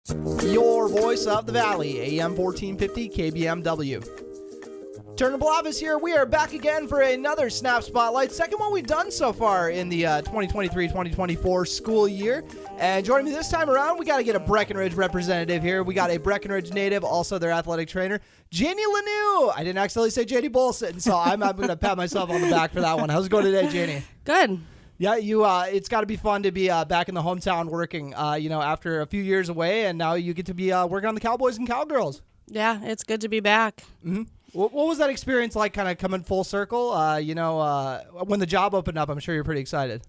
Your voice of the valley, AM 1450 KBMW. Turner Blavis here. We are back again for another Snap Spotlight. Second one we've done so far in the 2023-2024 school year. And joining me this time around, we got to get a Breckenridge representative here. We got a Breckenridge native, also their athletic trainer, Janey LeNoue. I didn't accidentally say Janey Bolson, so I'm going to pat myself on the back for that one. How's it going today, Janey? Good. Yeah, it's got to be fun to be back in the hometown working, after a few years away, and now you get to be working on the Cowboys and Cowgirls. Yeah, it's good to be back. Mm-hmm. What was that experience like, kind of coming full circle? When the job opened up, I'm sure you're pretty excited.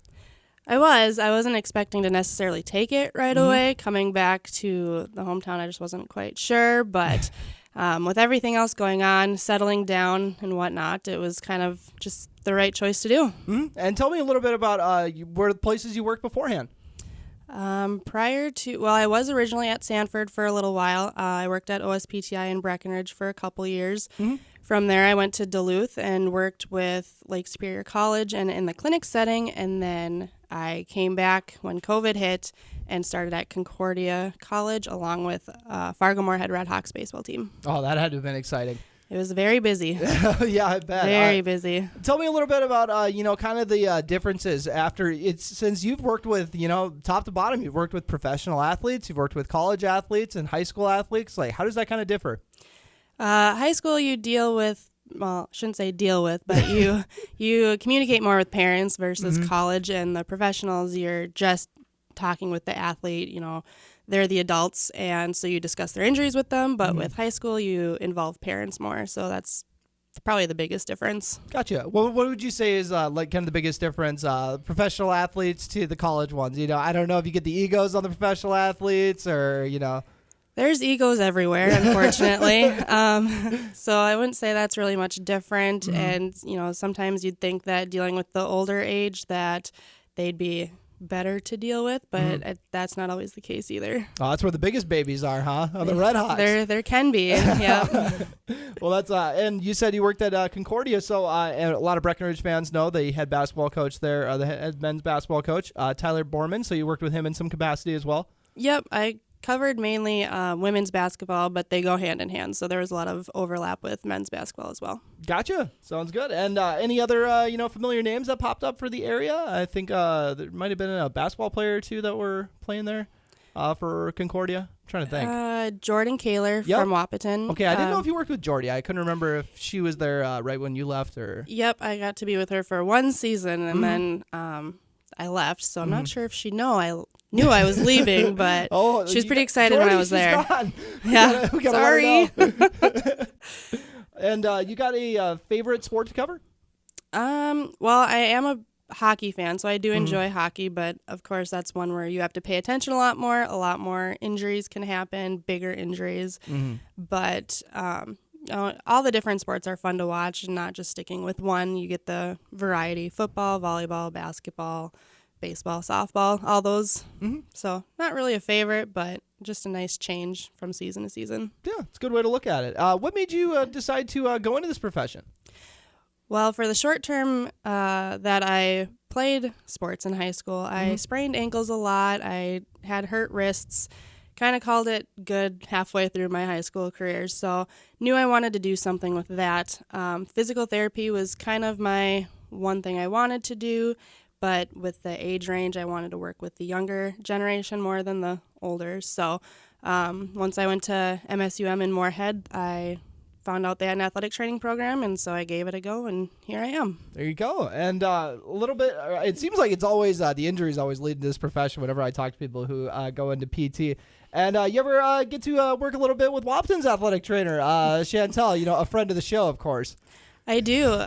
I wasn't expecting to necessarily take it right away. Coming back to the hometown, I just wasn't quite sure, but with everything else going on, settling down and whatnot, it was kind of just the right choice to do. Mm-hmm. And tell me a little bit about where the places you worked beforehand. I was originally at Sanford for a little while. I worked at OSPTI in Breckenridge for a couple years. Mm-hmm. From there, I went to Duluth and worked with Lake Superior College and in the clinic setting. And then I came back when COVID hit and started at Concordia College along with Fargo-Moorhead Red Hawks baseball team. Oh, that had to have been exciting. It was very busy. Yeah, I bet. Very busy. Tell me a little bit about, kind of the differences since you've worked with, top to bottom, you've worked with professional athletes, you've worked with college athletes and high school athletes. Like, how does that kind of differ? High school, you deal with, well, I shouldn't say deal with, but you communicate more with parents versus college, and the professionals, you're just talking with the athlete, they're the adults, and so you discuss their injuries with them, but with high school, you involve parents more, so that's probably the biggest difference. Gotcha. What would you say is kind of the biggest difference, professional athletes to the college ones? I don't know if you get the egos on the professional athletes or, There's egos everywhere, unfortunately. So I wouldn't say that's really much different, and, sometimes you'd think that dealing with the older age that they'd be better to deal with, but that's not always the case either. Oh, that's where the biggest babies are, huh? On the Red Hawks. There can be, yeah. Well, that's and you said you worked at Concordia, so and a lot of Breckenridge fans know the head basketball coach there, the head men's basketball coach, Tyler Borman. So you worked with him in some capacity as well. Yep, I covered mainly women's basketball, but they go hand in hand, so there was a lot of overlap with men's basketball as well. Gotcha. Sounds good. And any other familiar names that popped up for the area? I think there might have been a basketball player or two that were playing there for Concordia. I'm trying to think. Jordan Kaler from Wahpeton. Okay, I didn't know if you worked with Jordy. I couldn't remember if she was there right when you left or. Yep, I got to be with her for one season, and then I left, so I'm not sure if she knew I was leaving, but she was pretty excited when I was there. Gone. Yeah, we gotta sorry. And you got a favorite sport to cover? Well, I am a hockey fan, so I do enjoy hockey, but of course that's one where you have to pay attention a lot more injuries can happen, bigger injuries, but all the different sports are fun to watch and not just sticking with one. You get the variety: football, volleyball, basketball, baseball, softball, all those. So not really a favorite, but just a nice change from season to season. Yeah, it's a good way to look at it. What made you decide to go into this profession? Well, for the short term that I played sports in high school, I sprained ankles a lot. I had hurt wrists. Kind of called it good halfway through my high school career, so knew I wanted to do something with that. Physical therapy was kind of my one thing I wanted to do, but with the age range, I wanted to work with the younger generation more than the older. So once I went to MSUM in Moorhead, I found out they had an athletic training program, and so I gave it a go, and here I am. There you go. And a little bit, it seems like it's always, the injuries always lead to this profession whenever I talk to people who go into PT. And you ever get to work a little bit with Wahpeton's athletic trainer, Chantel, a friend of the show, of course. I do.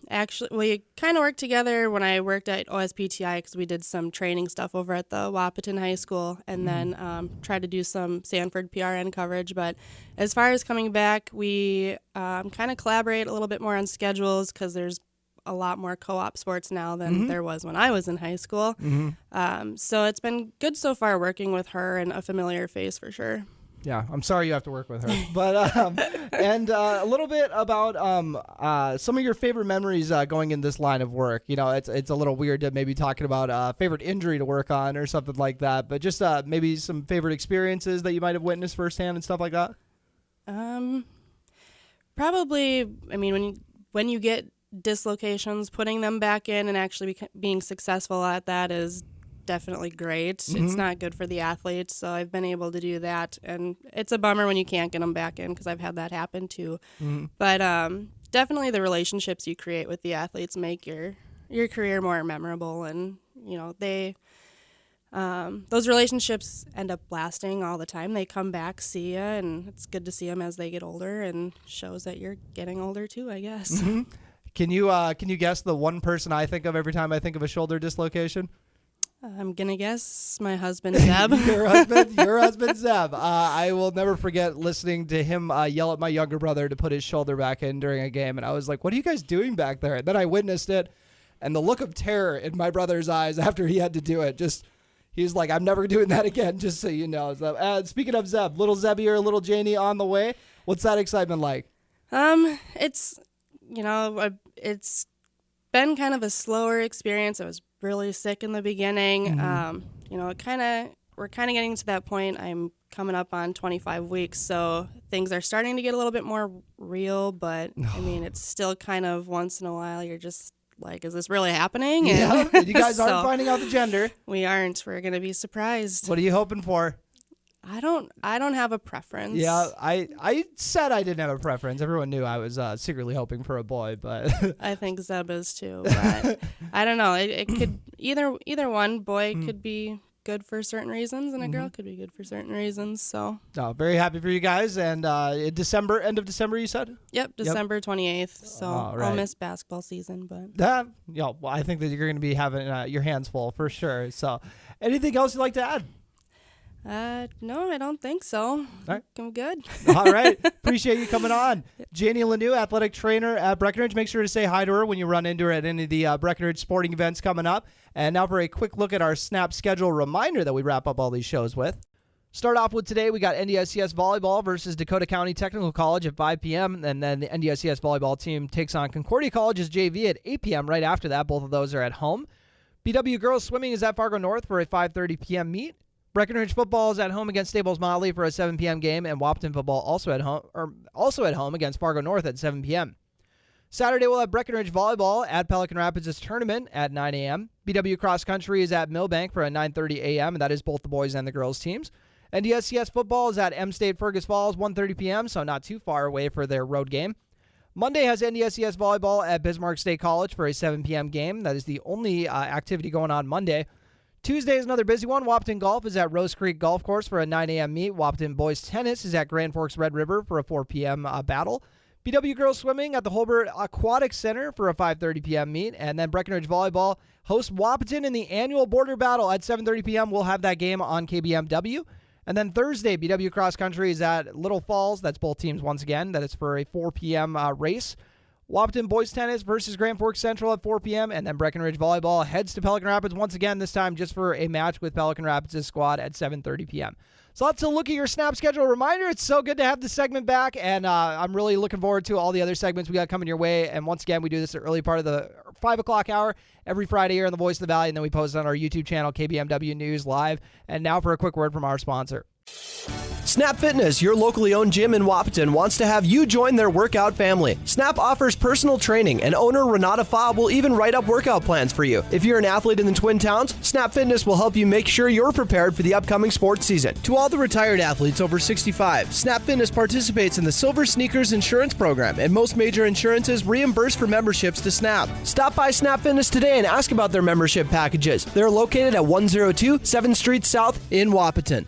Actually, we kind of worked together when I worked at OSPTI because we did some training stuff over at the Wahpeton High School and then tried to do some Sanford PRN coverage. But as far as coming back, we kind of collaborate a little bit more on schedules because there's a lot more co-op sports now than there was when I was in high school. So it's been good so far working with her and a familiar face for sure. Yeah, I'm sorry you have to work with her. But and a little bit about some of your favorite memories going in this line of work. You know, it's a little weird to maybe talking about favorite injury to work on or something like that. But just maybe some favorite experiences that you might have witnessed firsthand and stuff like that. Probably. I mean, when you get dislocations, putting them back in and actually being successful at that is definitely great. Mm-hmm. It's not good for the athletes, so I've been able to do that, and it's a bummer when you can't get them back in because I've had that happen too. Mm-hmm. But definitely the relationships you create with the athletes make your career more memorable, and you know they those relationships end up lasting all the time. They come back, see you, and it's good to see them as they get older, and shows that you're getting older too, I guess. Mm-hmm. Can you guess the one person I think of every time I think of a shoulder dislocation? I'm going to guess my husband, Zeb. Your husband, Zeb. I will never forget listening to him yell at my younger brother to put his shoulder back in during a game. And I was like, what are you guys doing back there? And then I witnessed it. And the look of terror in my brother's eyes after he had to do it, he was like, I'm never doing that again, just so you know. So, speaking of Zeb, little Zebby or little Janey on the way. What's that excitement like? It's been kind of a slower experience. I was really sick in the beginning. Mm-hmm. We're kind of getting to that point. I'm coming up on 25 weeks, so things are starting to get a little bit more real, but I mean, it's still kind of once in a while you're just like, is this really happening? Yeah, you guys aren't finding out the gender. We aren't. We're going to be surprised. What are you hoping for? I don't have a preference. Yeah, I said I didn't have a preference. Everyone knew I was secretly hoping for a boy, but I think Zeb is too. But I don't know. It could either one. Boy could be good for certain reasons, and a girl could be good for certain reasons. So, very happy for you guys. And end of December, you said? Yep, December 28th. So right. I'll miss basketball season, but well, I think that you're going to be having your hands full for sure. So, anything else you'd like to add? No, I don't think so. All right. I'm good. All right. Appreciate you coming on. Janey LeNoue, athletic trainer at Breckenridge. Make sure to say hi to her when you run into her at any of the Breckenridge sporting events coming up. And now for a quick look at our Snap schedule reminder that we wrap up all these shows with. Start off with today, we got NDSCS volleyball versus Dakota County Technical College at 5 p.m. And then the NDSCS volleyball team takes on Concordia College's JV at 8 p.m. right after that. Both of those are at home. BW Girls Swimming is at Fargo North for a 5:30 p.m. meet. Breckenridge football is at home against Stables Motley for a 7 p.m. game, and Wapton football also at home against Fargo North at 7 p.m. Saturday, we'll have Breckenridge volleyball at Pelican Rapids' tournament at 9 a.m. BW cross country is at Millbank for a 9:30 a.m., and that is both the boys and the girls teams. NDSCS football is at M State Fergus Falls, 1:30 p.m., so not too far away for their road game. Monday has NDSCS volleyball at Bismarck State College for a 7 p.m. game. That is the only activity going on Monday. Tuesday is another busy one. Wapton Golf is at Rose Creek Golf Course for a 9 a.m. meet. Wapton Boys Tennis is at Grand Forks Red River for a 4 p.m. Battle. BW Girls Swimming at the Holbert Aquatic Center for a 5:30 p.m. meet. And then Breckenridge Volleyball hosts Wapton in the annual Border Battle at 7:30 p.m. We'll have that game on KBMW. And then Thursday, BW Cross Country is at Little Falls. That's both teams once again. That is for a 4 p.m. Race. Wapton Boys Tennis versus Grand Forks Central at 4 p.m. And then Breckenridge Volleyball heads to Pelican Rapids once again, this time just for a match with Pelican Rapids' squad at 7:30 p.m. So let's look at your Snap schedule reminder. It's so good to have the segment back, and I'm really looking forward to all the other segments we got coming your way. And once again, we do this at the early part of the 5 o'clock hour every Friday here on the Voice of the Valley, and then we post it on our YouTube channel, KBMW News Live. And now for a quick word from our sponsor. Snap Fitness, your locally owned gym in Wapton, wants to have you join their workout family. Snap offers personal training, and owner Renata Faub will even write up workout plans for you. If you're an athlete in the Twin Towns, Snap Fitness will help you make sure you're prepared for the upcoming sports season. To all the retired athletes over 65, Snap Fitness participates in the Silver Sneakers Insurance Program, and most major insurances reimburse for memberships to Snap. Stop by Snap Fitness today and ask about their membership packages. They're located at 102 7th Street South in Wahpeton.